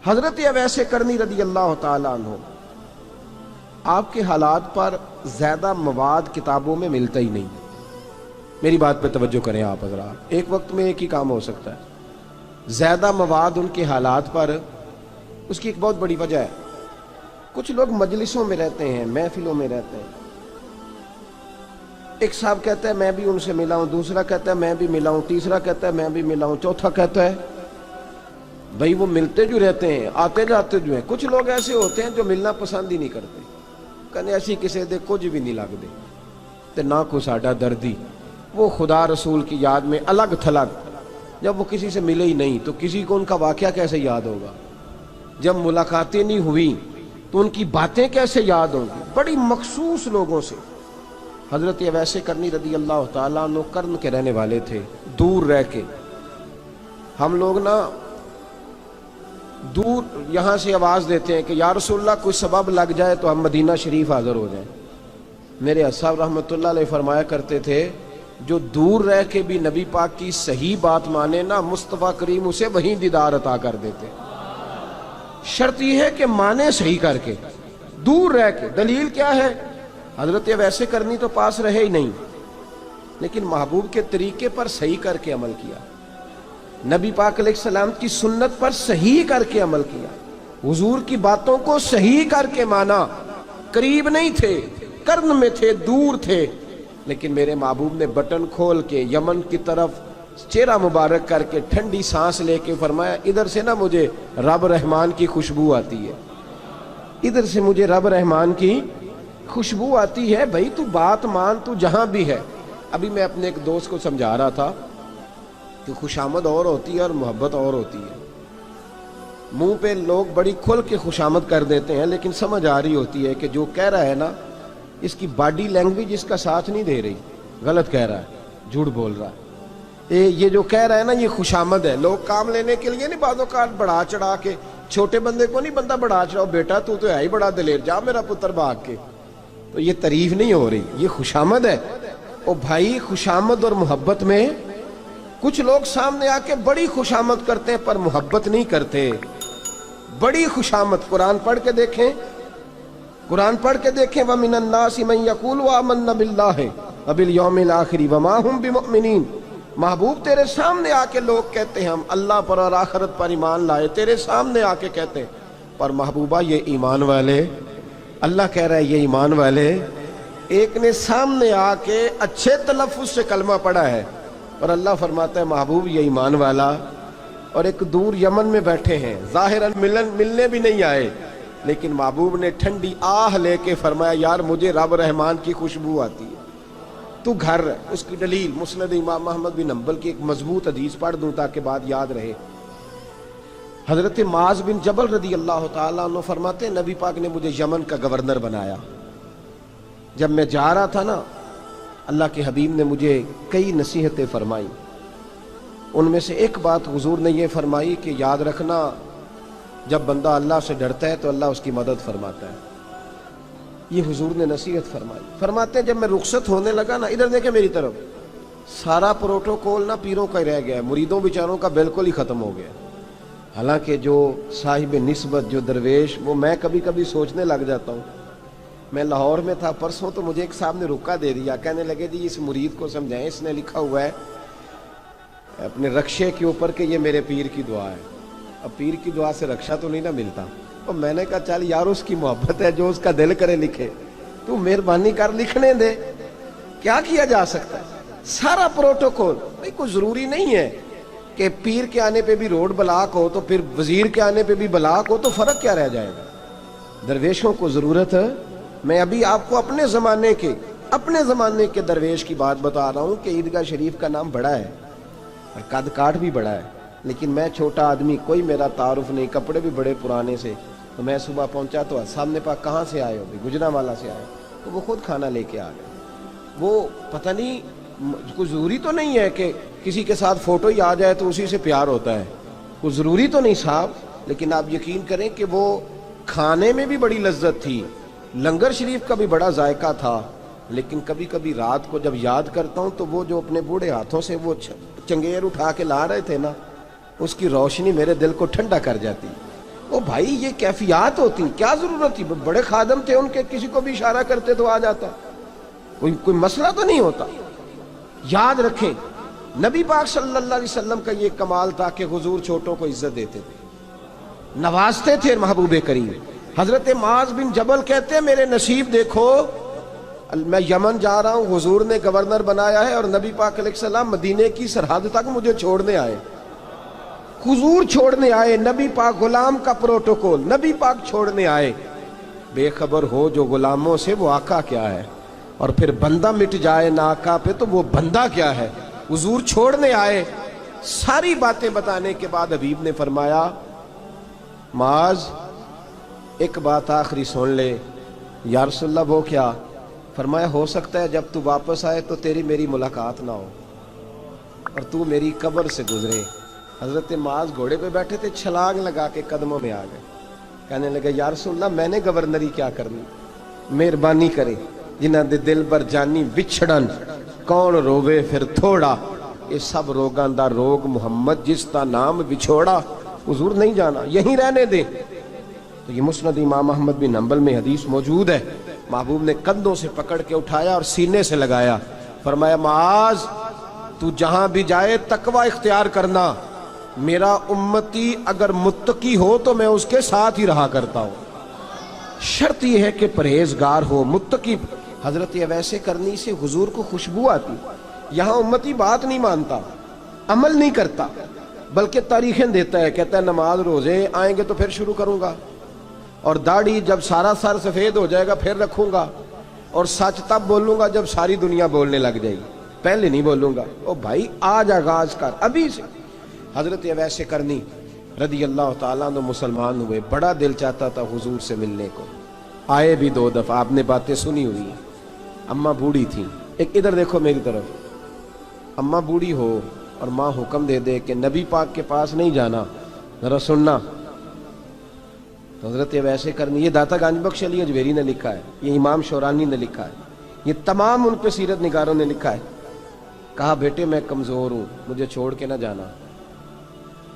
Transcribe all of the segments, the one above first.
حضرت اویس کرنی رضی اللہ تعالیٰ عنہ، آپ کے حالات پر زیادہ مواد کتابوں میں ملتا ہی نہیں. میری بات پہ توجہ کریں آپ حضرات، ایک وقت میں ایک ہی کام ہو سکتا ہے. زیادہ مواد ان کے حالات پر، اس کی ایک بہت بڑی وجہ ہے. کچھ لوگ مجلسوں میں رہتے ہیں، محفلوں میں رہتے ہیں. ایک صاحب کہتا ہے میں بھی ان سے ملا ہوں، دوسرا کہتا ہے میں بھی ملا ہوں، تیسرا کہتا ہے میں بھی ملا ہوں، چوتھا کہتا ہے بھائی وہ ملتے جو رہتے ہیں، آتے جاتے جو ہیں. کچھ لوگ ایسے ہوتے ہیں جو ملنا پسند ہی نہیں کرتے، کہنے ایسی کسی دے کچھ بھی نہیں لگ دے تے نہ کو ساڈا دردی. وہ خدا رسول کی یاد میں الگ تھلگ، جب وہ کسی سے ملے ہی نہیں تو کسی کو ان کا واقعہ کیسے یاد ہوگا؟ جب ملاقاتیں نہیں ہوئی تو ان کی باتیں کیسے یاد ہوں گی؟ بڑی مخصوص لوگوں سے. حضرت اویس کرنی رضی اللہ تعالیٰ عنہ کرن کے رہنے والے تھے، دور رہ کے. ہم لوگ نا دور یہاں سے آواز دیتے ہیں کہ یا رسول اللہ کوئی سبب لگ جائے تو ہم مدینہ شریف حاضر ہو جائیں. میرے صاحب رحمۃ اللہ علیہ فرمایا کرتے تھے جو دور رہ کے بھی نبی پاک کی صحیح بات مانے نا، مصطفیٰ کریم اسے وہیں دیدار عطا کر دیتے. شرط یہ ہے کہ مانے صحیح کر کے، دور رہ کے. دلیل کیا ہے؟ حضرت اویس کرنی تو پاس رہے ہی نہیں، لیکن محبوب کے طریقے پر صحیح کر کے عمل کیا، نبی پاک علیہ السلام کی سنت پر صحیح کر کے عمل کیا، حضور کی باتوں کو صحیح کر کے مانا. قریب نہیں تھے، قرن میں تھے، دور تھے، لیکن میرے محبوب نے بٹن کھول کے یمن کی طرف چہرہ مبارک کر کے ٹھنڈی سانس لے کے فرمایا ادھر سے نا مجھے رب رحمان کی خوشبو آتی ہے، ادھر سے مجھے رب رحمان کی خوشبو آتی ہے. بھائی تو بات مان، تو جہاں بھی ہے. ابھی میں اپنے ایک دوست کو سمجھا رہا تھا کہ خوشامد اور ہوتی ہے اور محبت اور ہوتی ہے. منہ پہ لوگ بڑی کھل کے خوشامد کر دیتے ہیں، لیکن سمجھ آ رہی ہوتی ہے کہ جو کہہ رہا ہے نا اس کی باڈی لینگویج اس کا ساتھ نہیں دے رہی، غلط کہہ رہا ہے، جھوٹ بول رہا ہے. یہ جو کہہ رہا ہے نا یہ خوشامد ہے. لوگ کام لینے کے لیے نہیں بعض اوقات بڑھا چڑھا کے، چھوٹے بندے کو نہیں بندہ بڑھا چڑھاؤ، بیٹا تو ہے ہی بڑا دلیر، جا میرا پتر بھاگ کے. تو یہ تعریف نہیں ہو رہی، یہ خوشامد ہے. او بھائی خوشامد اور محبت میں کچھ لوگ سامنے آ کے بڑی خوشامد کرتے ہیں پر محبت نہیں کرتے. بڑی خوشامد قرآن پڑھ کے دیکھیں، قرآن پڑھ کے دیکھیں وَمِنَ النَّاسِ مَن يَقُولُ آمَنَّا بِاللَّهِ وَبِالْيَوْمِ الْآخِرِ وَمَا هُمْ بِمُؤْمِنِينَ. محبوب تیرے سامنے آ کے لوگ کہتے ہیں ہم اللہ پر اور آخرت پر ایمان لائے، تیرے سامنے آ کے کہتے ہیں، پر محبوبہ یہ ایمان والے، اللہ کہہ رہا ہے یہ ایمان والے. ایک نے سامنے آ کے اچھے تلفظ سے کلمہ پڑھا ہے اور اللہ فرماتا ہے محبوب یہ ایمان والا. اور ایک دور یمن میں بیٹھے ہیں، ظاہراً ملنے بھی نہیں آئے، لیکن محبوب نے ٹھنڈی آہ لے کے فرمایا یار مجھے رب رحمان کی خوشبو آتی ہے، تو گھر. اس کی دلیل مسند امام محمد بن حنبل کی ایک مضبوط حدیث پڑھ دوں تاکہ بات یاد رہے. حضرت معاذ بن جبل رضی اللہ تعالیٰ عنہ فرماتے ہیں نبی پاک نے مجھے یمن کا گورنر بنایا. جب میں جا رہا تھا نا اللہ کے حبیب نے مجھے کئی نصیحتیں فرمائیں. ان میں سے ایک بات حضور نے یہ فرمائی کہ یاد رکھنا جب بندہ اللہ سے ڈرتا ہے تو اللہ اس کی مدد فرماتا ہے. یہ حضور نے نصیحت فرمائی. فرماتے ہیں جب میں رخصت ہونے لگا نا، ادھر دیکھیں میری طرف، سارا پروٹوکول نا پیروں کا ہی رہ گیا ہے، مریدوں بیچاروں کا بالکل ہی ختم ہو گیا. حالانکہ جو صاحب نسبت، جو درویش، وہ میں کبھی کبھی سوچنے لگ جاتا ہوں. میں لاہور میں تھا پرسوں، تو مجھے ایک صاحب نے رکا دے دیا، کہنے لگے جی اس مرید کو سمجھائیں، اس نے لکھا ہوا ہے اپنے رکشے کے اوپر کہ یہ میرے پیر کی دعا ہے. اب پیر کی دعا سے رکشہ تو نہیں نہ ملتا. اور میں نے کہا چل یار اس کی محبت ہے، جو اس کا دل کرے لکھے، تو مہربانی کر لکھنے دے، کیا کیا جا سکتا ہے. سارا پروٹوکول. بھائی کوئی ضروری نہیں ہے کہ پیر کے آنے پہ بھی روڈ بلاک ہو تو پھر وزیر کے آنے پہ بھی بلاک ہو، تو فرق کیا رہ جائے گا. درویشوں کو ضرورت ہے. میں ابھی آپ کو اپنے زمانے کے درویش کی بات بتا رہا ہوں کہ عیدگاہ شریف کا نام بڑا ہے اور قد کاٹ بھی بڑا ہے، لیکن میں چھوٹا آدمی، کوئی میرا تعارف نہیں، کپڑے بھی بڑے پرانے سے. تو میں صبح پہنچا تو سامنے پاک کہاں سے آئے ہو؟ گجرانوالہ سے آئے. تو وہ خود کھانا لے کے آ گئے. وہ پتہ نہیں کوئی ضروری تو نہیں ہے کہ کسی کے ساتھ فوٹو ہی آ جائے تو اسی سے پیار ہوتا ہے، کوئی ضروری تو نہیں صاحب. لیکن آپ یقین کریں کہ وہ کھانے میں بھی بڑی لذت تھی، لنگر شریف کا بھی بڑا ذائقہ تھا. لیکن کبھی کبھی رات کو جب یاد کرتا ہوں تو وہ جو اپنے بوڑھے ہاتھوں سے وہ چنگیر اٹھا کے لا رہے تھے نا، اس کی روشنی میرے دل کو ٹھنڈا کر جاتی. او بھائی یہ کیفیات ہوتی، کیا ضرورت تھی؟ بڑے خادم تھے ان کے، کسی کو بھی اشارہ کرتے تو آ جاتا، کوئی مسئلہ تو نہیں ہوتا۔ یاد رکھیں نبی پاک صلی اللہ علیہ وسلم کا یہ کمال تھا کہ حضور چھوٹوں کو عزت دیتے تھے، نوازتے تھے محبوب کریم۔ حضرت معاذ بن جبل کہتے ہیں میرے نصیب دیکھو، میں یمن جا رہا ہوں، حضور نے گورنر بنایا ہے اور نبی پاک علیہ السلام مدینے کی سرحد تک مجھے چھوڑنے آئے، حضور چھوڑنے آئے، نبی پاک غلام کا پروٹوکول، نبی پاک چھوڑنے آئے۔ بے خبر ہو جو غلاموں سے وہ آقا کیا ہے، اور پھر بندہ مٹ جائے نہ آقا پہ تو وہ بندہ کیا ہے۔ حضور چھوڑنے آئے، ساری باتیں بتانے کے بعد حبیب نے فرمایا معاذ ایک بات آخری سن لے۔ یا رسول اللہ وہ کیا؟ فرمایا ہو سکتا ہے جب تو واپس آئے تو تیری میری ملاقات نہ ہو اور تو میری قبر سے گزرے۔ حضرت معاذ گھوڑے پہ بیٹھے تھے، چھلانگ لگا کے قدموں میں آ گئے، کہنے لگے یا رسول اللہ میں نے گورنری کیا کرنی، مہربانی کرے، جنہاں دے دل بر جانی بچھڑن کون روے پھر تھوڑا، یہ سب روگاں دا روگ محمد جس کا نام بچھوڑا۔ حضور نہیں جانا، یہیں رہنے دیں۔ تو یہ مسند امام احمد بن حنبل میں حدیث موجود ہے، محبوب نے کندھوں سے پکڑ کے اٹھایا اور سینے سے لگایا، فرمایا معاذ تو جہاں بھی جائے تقوی اختیار کرنا، میرا امتی اگر متقی ہو تو میں اس کے ساتھ ہی رہا کرتا ہوں، شرط یہ ہے کہ پرہیزگار ہو، متقی۔ حضرت ویسے کرنی سے حضور کو خوشبو آتی، یہاں امتی بات نہیں مانتا، عمل نہیں کرتا، بلکہ تاریخیں دیتا ہے، کہتا ہے نماز روزے آئیں گے تو پھر شروع کروں گا، اور داڑھی جب سارا سر سفید ہو جائے گا پھر رکھوں گا، اور سچ تب بولوں گا جب ساری دنیا بولنے لگ جائے گی، پہلے نہیں بولوں گا۔ او بھائی آج آغاز کر ابھی سے۔ حضرت ویسے کرنی رضی اللہ تعالیٰ عنہ مسلمان ہوئے، بڑا دل چاہتا تھا حضور سے ملنے کو، آئے بھی 2 دفعہ، آپ نے باتیں سنی ہوئی ہیں۔ اماں بوڑھی تھی، ایک ادھر دیکھو میری طرف، اماں بوڑھی ہو اور ماں حکم دے دے کہ نبی پاک کے پاس نہیں جانا، ذرا سننا، تو حضرت ویسے کرنی، یہ داتا گنج بخش علی اجمیری نے لکھا ہے، یہ امام شورانی نے لکھا ہے، یہ تمام ان پہ سیرت نگاروں نے لکھا ہے۔ کہا بیٹے میں کمزور ہوں، مجھے چھوڑ کے نہ جانا،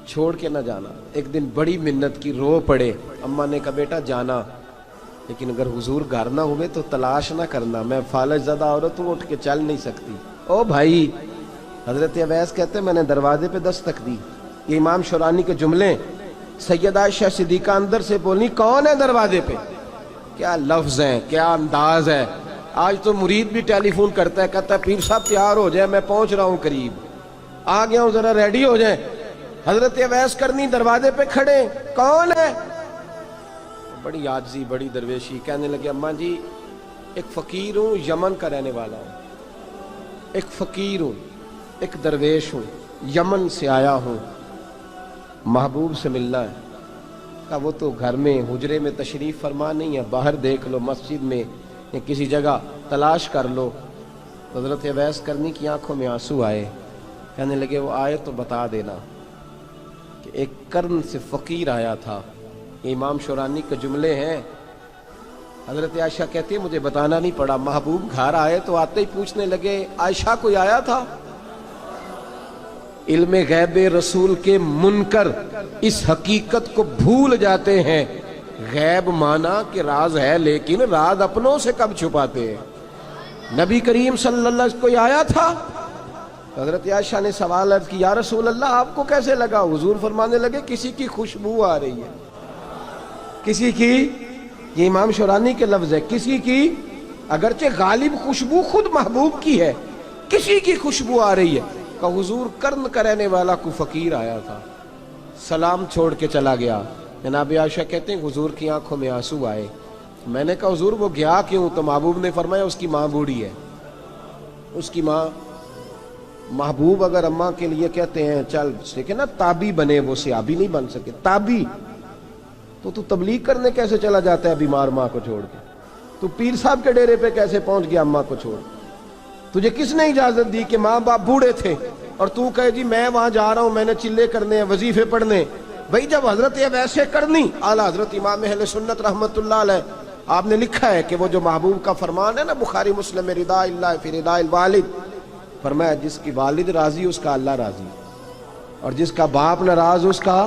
چھوڑ کے نہ جانا۔ ایک دن بڑی منت کی، رو پڑے، اماں نے کہا بیٹا جانا، لیکن اگر حضور گھر نہ ہوئے تو تلاش نہ کرنا، میں فالج زدہ عورت ہوں، اٹھ کے چل نہیں سکتی۔ او بھائی، حضرت اویس کہتے ہیں میں نے دروازے پہ دستک دی، یہ امام شورانی کے جملے، سیدہ عائشہ صدیقہ اندر سے بولی کون ہے دروازے پہ؟ کیا لفظ ہیں، کیا انداز ہے۔ آج تو مرید بھی ٹیلی فون کرتا ہے، کہتا ہے پیر صاحب تیار ہو جائے، میں پہنچ رہا ہوں قریب، آ گیا ہوں، ذرا ریڈی ہو جائیں۔ حضرت اویس کرنی دروازے پہ کھڑے، کون ہے؟ بڑی عاجزی، بڑی درویشی، کہنے لگے اماں جی ایک فقیر ہوں، یمن کا رہنے والا ہوں، ایک فقیر ہوں، ایک درویش ہوں، یمن سے آیا ہوں، محبوب سے ملنا ہے۔ کہا وہ تو گھر میں حجرے میں تشریف فرما نہیں ہے، باہر دیکھ لو، مسجد میں یا کسی جگہ تلاش کر لو۔ حضرت اویس کرنی کی آنکھوں میں آنسو آئے، کہنے لگے وہ آئے تو بتا دینا کہ ایک قرن سے فقیر آیا تھا۔ یہ امام شورانی کے جملے ہیں۔ حضرت عائشہ کہتی ہے مجھے بتانا نہیں پڑا، محبوب گھر آئے تو آتے ہی پوچھنے لگے عائشہ کوئی آیا تھا؟ علم غیب رسول کے منکر اس حقیقت کو بھول جاتے ہیں، غیب مانا کہ راز ہے لیکن راز اپنوں سے کب چھپاتے ہیں۔ نبی کریم صلی اللہ علیہ وسلم کوئی آیا تھا؟ حضرت عائشہ نے سوال عرض کی یا رسول اللہ آپ کو کیسے لگا؟ حضور فرمانے لگے کسی کی خوشبو آ رہی ہے، کسی کی، یہ امام شورانی کے لفظ ہے، کسی کی، اگرچہ غالب خوشبو خود محبوب کی ہے، کسی کی خوشبو آ رہی ہے۔ کہ حضور قرن کا رہنے والا کوئی فقیر آیا تھا، سلام چھوڑ کے چلا گیا۔ جناب عائشہ کہتے ہیں حضور کی آنکھوں میں آنسو آئے۔ میں نے کہا حضور وہ گیا کیوں؟ تو محبوب نے فرمایا اس کی ماں بوڑھی ہے، اس کی ماں۔ محبوب اگر اماں کے لیے کہتے ہیں چل دیکھیں نا تابی بنے، وہ صحابی نہیں بن سکے، تابی، تو تبلیغ کرنے کیسے چلا جاتا ہے بیمار ماں کو چھوڑ کے؟ تو پیر صاحب کے ڈیرے پہ کیسے پہنچ گیا اماں کو چھوڑ؟ تجھے کس نے اجازت دی کہ ماں باپ بوڑھے تھے اور تو کہے جی میں وہاں جا رہا ہوں، میں نے چلے کرنے ہیں، وظیفے پڑھنے؟ بھائی جب حضرت ویسے کرنی، اعلیٰ حضرت امام اہل سنت رحمت اللہ علیہ، آپ نے لکھا ہے کہ وہ جو محبوب کا فرمان ہے نا بخاری مسلم میں، رضا اللہ فی رضا الوالد، فرمایا جس کی والد راضی اس کا اللہ راضی، اور جس کا باپ ناراض اس کا